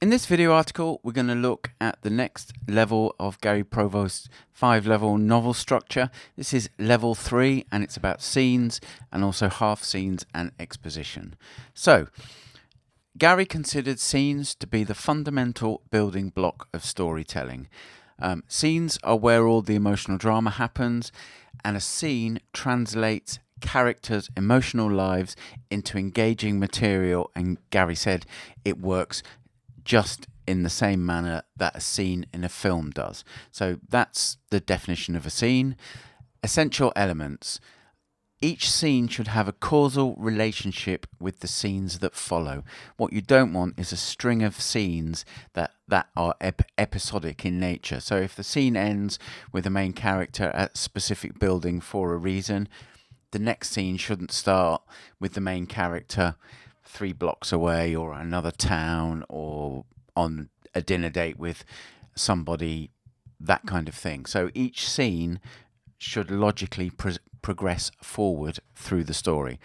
In this video article, we're going to look at the next level of Gary Provost's 5-level novel structure. This is level 3, and it's about scenes and also half scenes and exposition. So, Gary considered scenes to be the fundamental building block of storytelling. Scenes are where all the emotional drama happens, and a scene translates characters' emotional lives into engaging material, and Gary said it works just in the same manner that a scene in a film does. So that's the definition of a scene. Essential elements. Each scene should have a causal relationship with the scenes that follow. What you don't want is a string of scenes that are episodic in nature. So if the scene ends with the main character at a specific building for a reason, the next scene shouldn't start with the main character 3 blocks away or another town or on a dinner date with somebody, that kind of thing. So each scene should logically progress forward through the story.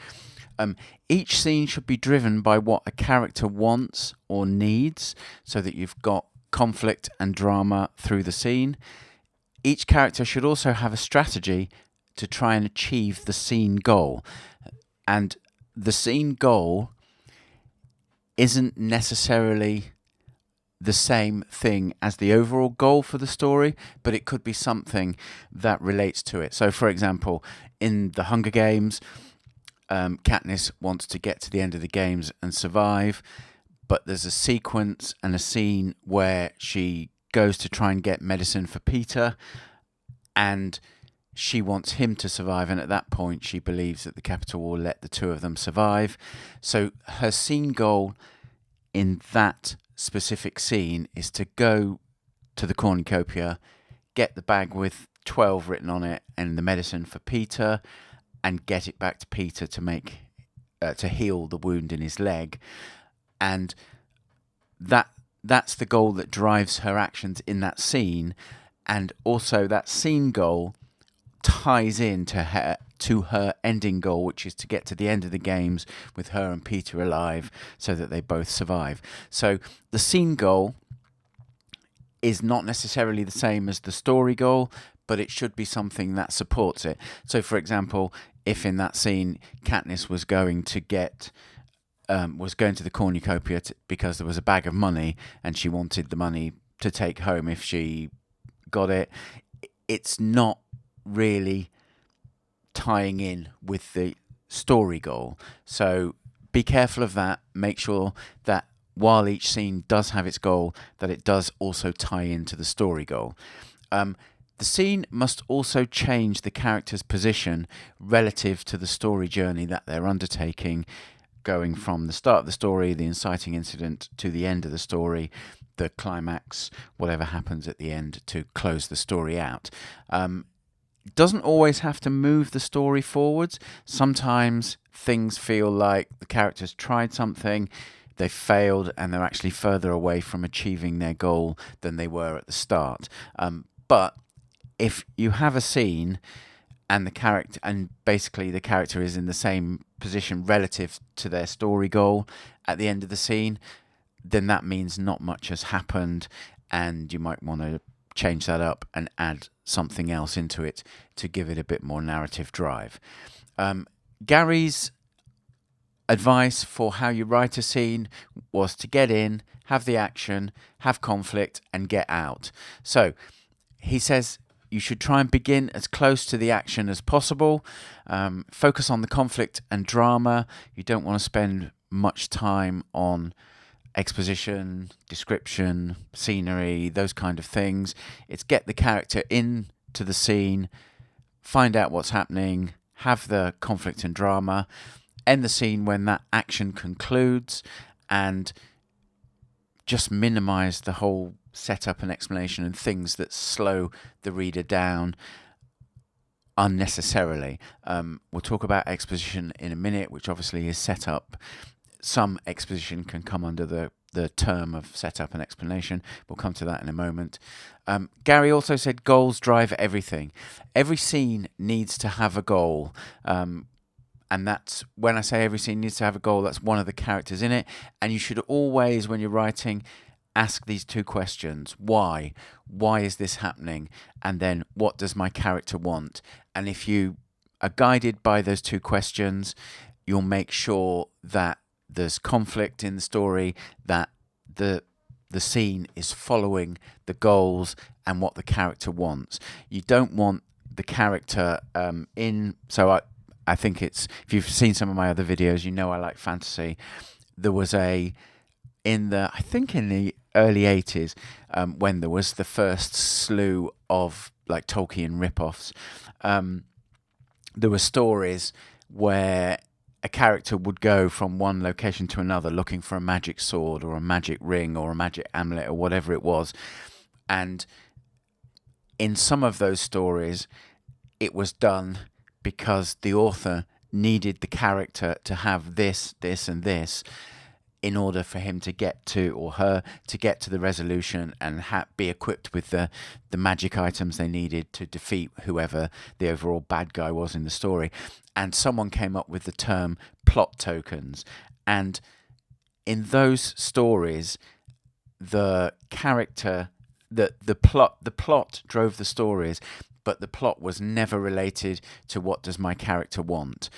Each scene should be driven by what a character wants or needs, so that you've got conflict and drama through the scene. Each character should also have a strategy to try and achieve the scene goal. And the scene goal isn't necessarily the same thing as the overall goal for the story, but it could be something that relates to it. So, for example, in the Hunger Games, Katniss wants to get to the end of the games and survive, but there's a sequence and a scene where she goes to try and get medicine for Peter, and she wants him to survive, and at that point she believes that the Capitol will let the two of them survive. So her scene goal in that specific scene is to go to the cornucopia, get the bag with 12 written on it and the medicine for Peter, and get it back to Peter to heal the wound in his leg. And that's the goal that drives her actions in that scene, and also that scene goal ties into her ending goal, which is to get to the end of the games with her and Peter alive so that they both survive. So the scene goal is not necessarily the same as the story goal, but it should be something that supports it. So, for example, if in that scene Katniss was going to the cornucopia because there was a bag of money and she wanted the money to take home if she got it, it's not really tying in with the story goal. So be careful of that. Make sure that while each scene does have its goal, that it does also tie into the story goal. The scene must also change the character's position relative to the story journey that they're undertaking, going from the start of the story, the inciting incident, to the end of the story, the climax, whatever happens at the end to close the story out. Doesn't always have to move the story forwards. Sometimes things feel like the characters tried something, they failed, and they're actually further away from achieving their goal than they were at the start. But if you have a scene and basically the character is in the same position relative to their story goal at the end of the scene, then that means not much has happened, and you might want to change that up and add something else into it to give it a bit more narrative drive. Gary's advice for how you write a scene was to get in, have the action, have conflict, and get out. So he says you should try and begin as close to the action as possible. Focus on the conflict and drama. You don't want to spend much time on exposition, description, scenery, those kind of things. It's get the character into the scene, find out what's happening, have the conflict and drama, end the scene when that action concludes, and just minimize the whole setup and explanation and things that slow the reader down unnecessarily. We'll talk about exposition in a minute, which obviously is set up. Some exposition can come under the term of setup and explanation. We'll come to that in a moment. Gary also said goals drive everything. Every scene needs to have a goal. And that's, when I say every scene needs to have a goal, that's one of the characters in it. And you should always, when you're writing, ask these two questions. Why? Why is this happening? And then what does my character want? And if you are guided by those two questions, you'll make sure that there's conflict in the story, that the scene is following the goals and what the character wants. You don't want the character I think it's, if you've seen some of my other videos, you know I like fantasy. There was I think in the early 80s, when there was the first slew of like Tolkien rip-offs, there were stories where a character would go from one location to another looking for a magic sword or a magic ring or a magic amulet or whatever it was. And in some of those stories, it was done because the author needed the character to have this, this, and this in order for him to get to, or her, to get to the resolution and be equipped with the magic items they needed to defeat whoever the overall bad guy was in the story. And someone came up with the term plot tokens. And in those stories, the character, the plot drove the stories, but the plot was never related to what does my character want.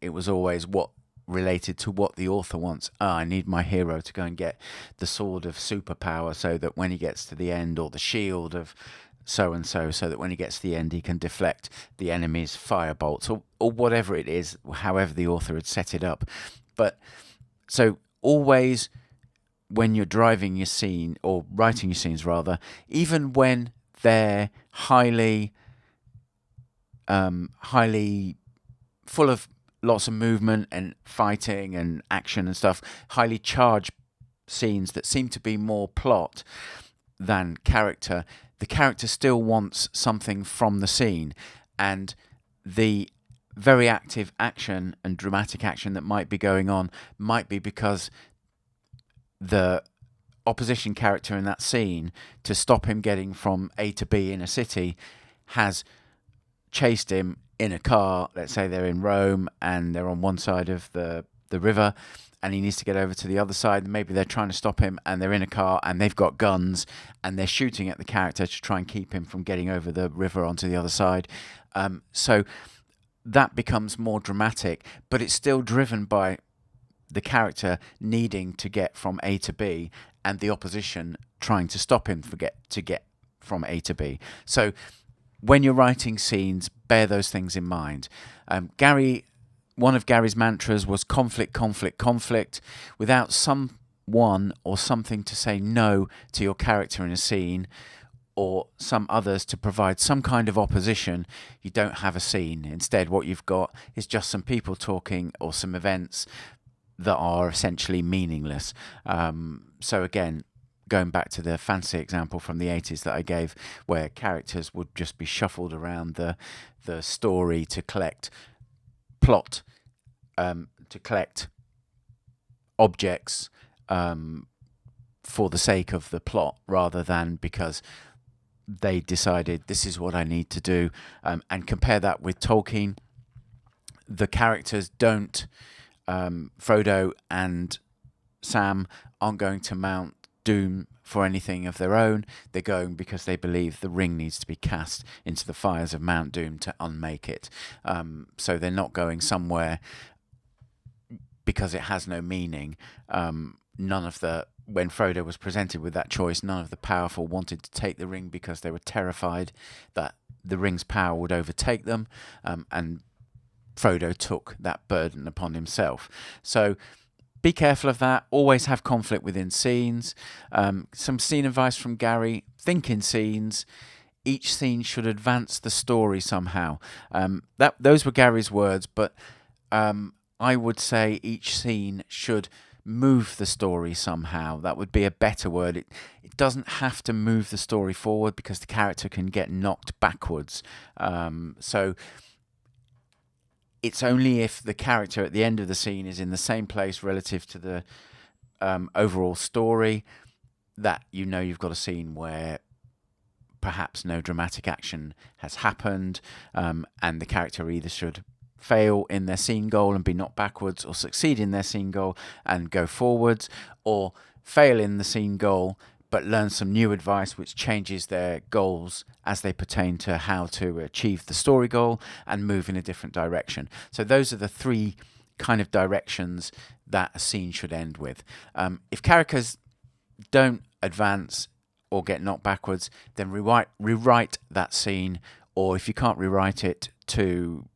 It was always what related to what the author wants. I need my hero to go and get the sword of superpower so that when he gets to the end, or the shield of so-and-so, so that when he gets to the end he can deflect the enemy's fire bolts, or whatever it is, however the author had set it up. But so always when you're driving your scene, or writing your scenes rather, even when they're highly full of lots of movement and fighting and action and stuff, highly charged scenes that seem to be more plot than character, the character still wants something from the scene. And the very active action and dramatic action that might be going on might be because the opposition character in that scene, to stop him getting from A to B in a city, has chased him in a car. Let's say they're in Rome and they're on one side of the river and he needs to get over to the other side. Maybe they're trying to stop him and they're in a car and they've got guns and they're shooting at the character to try and keep him from getting over the river onto the other side. So that becomes more dramatic, but it's still driven by the character needing to get from A to B and the opposition trying to stop him to get from A to B. So when you're writing scenes, bear those things in mind. One of Gary's mantras was conflict, conflict, conflict. Without someone or something to say no to your character in a scene, or some others to provide some kind of opposition, you don't have a scene. Instead, what you've got is just some people talking or some events that are essentially meaningless. So again, going back to the fantasy example from the 80s that I gave, where characters would just be shuffled around the story to collect plot, to collect objects for the sake of the plot, rather than because they decided this is what I need to do. And compare that with Tolkien. The characters don't, Frodo and Sam aren't going to Mount Doom for anything of their own. They're going because they believe the ring needs to be cast into the fires of Mount Doom to unmake it. So they're not going somewhere because it has no meaning. When Frodo was presented with that choice, none of the powerful wanted to take the ring because they were terrified that the ring's power would overtake them, and Frodo took that burden upon himself. So be careful of that. Always have conflict within scenes. Some scene advice from Gary: think in scenes. Each scene should advance the story somehow. Those were Gary's words, but I would say each scene should move the story somehow. That would be a better word. It doesn't have to move the story forward, because the character can get knocked backwards. So it's only if the character at the end of the scene is in the same place relative to the overall story that you've got a scene where perhaps no dramatic action has happened, and the character either should fail in their scene goal and be knocked backwards, or succeed in their scene goal and go forwards, or fail in the scene goal, but learn some new advice which changes their goals as they pertain to how to achieve the story goal and move in a different direction. So those are the three kind of directions that a scene should end with. If characters don't advance or get knocked backwards, then rewrite that scene, or if you can't rewrite it to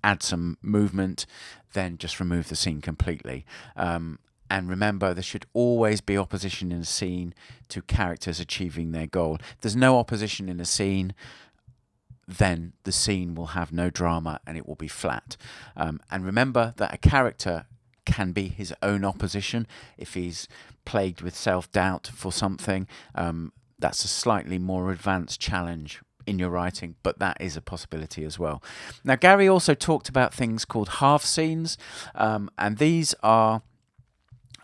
add some movement, then just remove the scene completely. And remember, there should always be opposition in a scene to characters achieving their goal. If there's no opposition in a scene, then the scene will have no drama and it will be flat. And remember that a character can be his own opposition. If he's plagued with self-doubt for something, that's a slightly more advanced challenge in your writing, but that is a possibility as well. Now, Gary also talked about things called half scenes, and these are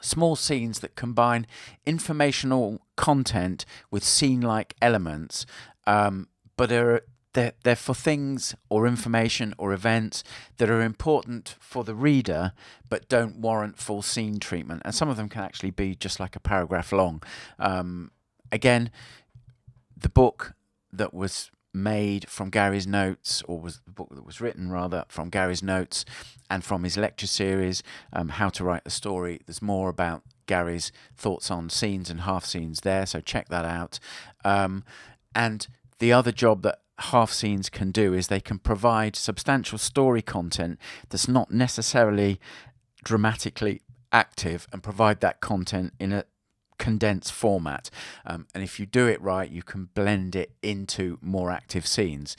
small scenes that combine informational content with scene-like elements, but they're for things or information or events that are important for the reader but don't warrant full scene treatment. And some of them can actually be just like a paragraph long. Again, the book that was made from Gary's notes, or was the book that was written rather from Gary's notes and from his lecture series, How to Write a Story, there's more about Gary's thoughts on scenes and half scenes there, so check that out. And the other job that half scenes can do is they can provide substantial story content that's not necessarily dramatically active, and provide that content in a condensed format, and if you do it right, you can blend it into more active scenes,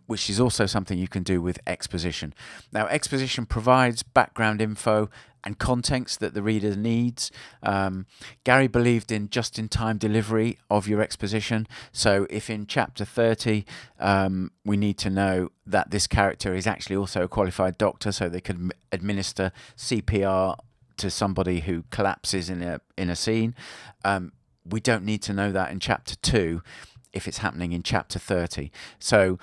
which is also something you can do with exposition. Now, exposition provides background info and context that the reader needs. Gary believed in just-in-time delivery of your exposition. So if in chapter 30 we need to know that this character is actually also a qualified doctor, so they could administer CPR to somebody who collapses in a scene, we don't need to know that in chapter 2 if it's happening in chapter 30. So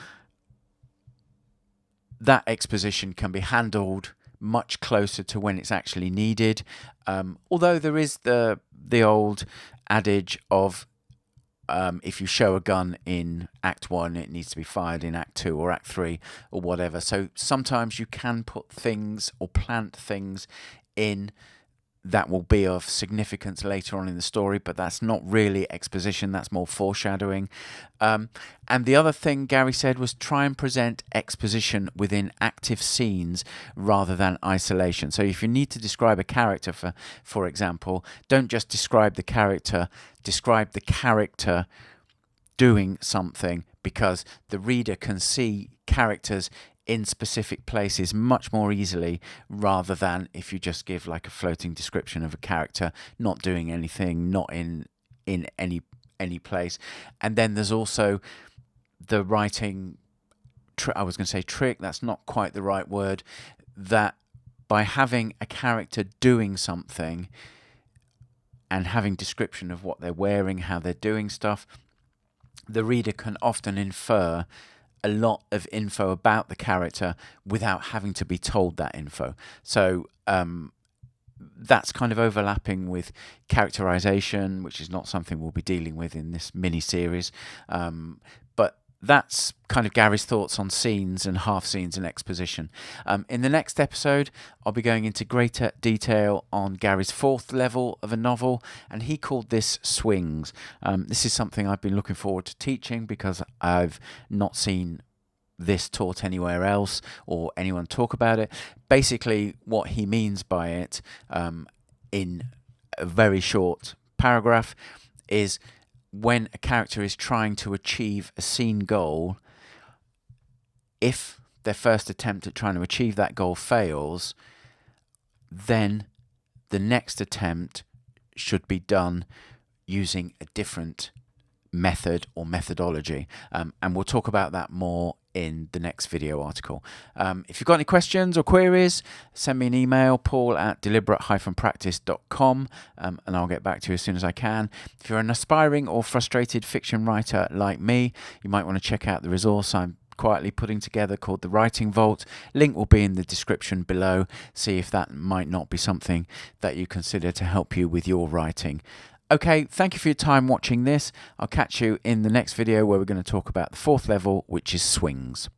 that exposition can be handled much closer to when it's actually needed, although there is the old adage of if you show a gun in Act 1, it needs to be fired in Act 2 or Act 3 or whatever. So sometimes you can put things or plant things in that will be of significance later on in the story, but that's not really exposition, that's more foreshadowing. And the other thing Gary said was try and present exposition within active scenes rather than isolation. So if you need to describe a character, for example, don't just describe the character doing something, because the reader can see characters in specific places much more easily, rather than if you just give like a floating description of a character not doing anything, not in any place. And then there's also the writing I was going to say trick, that's not quite the right word, that by having a character doing something and having description of what they're wearing, how they're doing stuff, the reader can often infer a lot of info about the character without having to be told that info. So that's kind of overlapping with characterization, which is not something we'll be dealing with in this mini-series. But that's kind of Gary's thoughts on scenes and half scenes and exposition. In the next episode, I'll be going into greater detail on Gary's fourth level of a novel, and he called this Swings. This is something I've been looking forward to teaching because I've not seen this taught anywhere else or anyone talk about it. Basically, what he means by it, in a very short paragraph, is when a character is trying to achieve a scene goal, if their first attempt at trying to achieve that goal fails, then the next attempt should be done using a different method or methodology. And we'll talk about that more in the next video article. If you've got any questions or queries, send me an email, paul@deliberate-practice.com, and I'll get back to you as soon as I can. If you're an aspiring or frustrated fiction writer like me, you might want to check out the resource I'm quietly putting together called the Writing Vault. Link will be in the description below. See if that might not be something that you consider to help you with your writing. Okay, thank you for your time watching this. I'll catch you in the next video where we're going to talk about the 4th level, which is swings.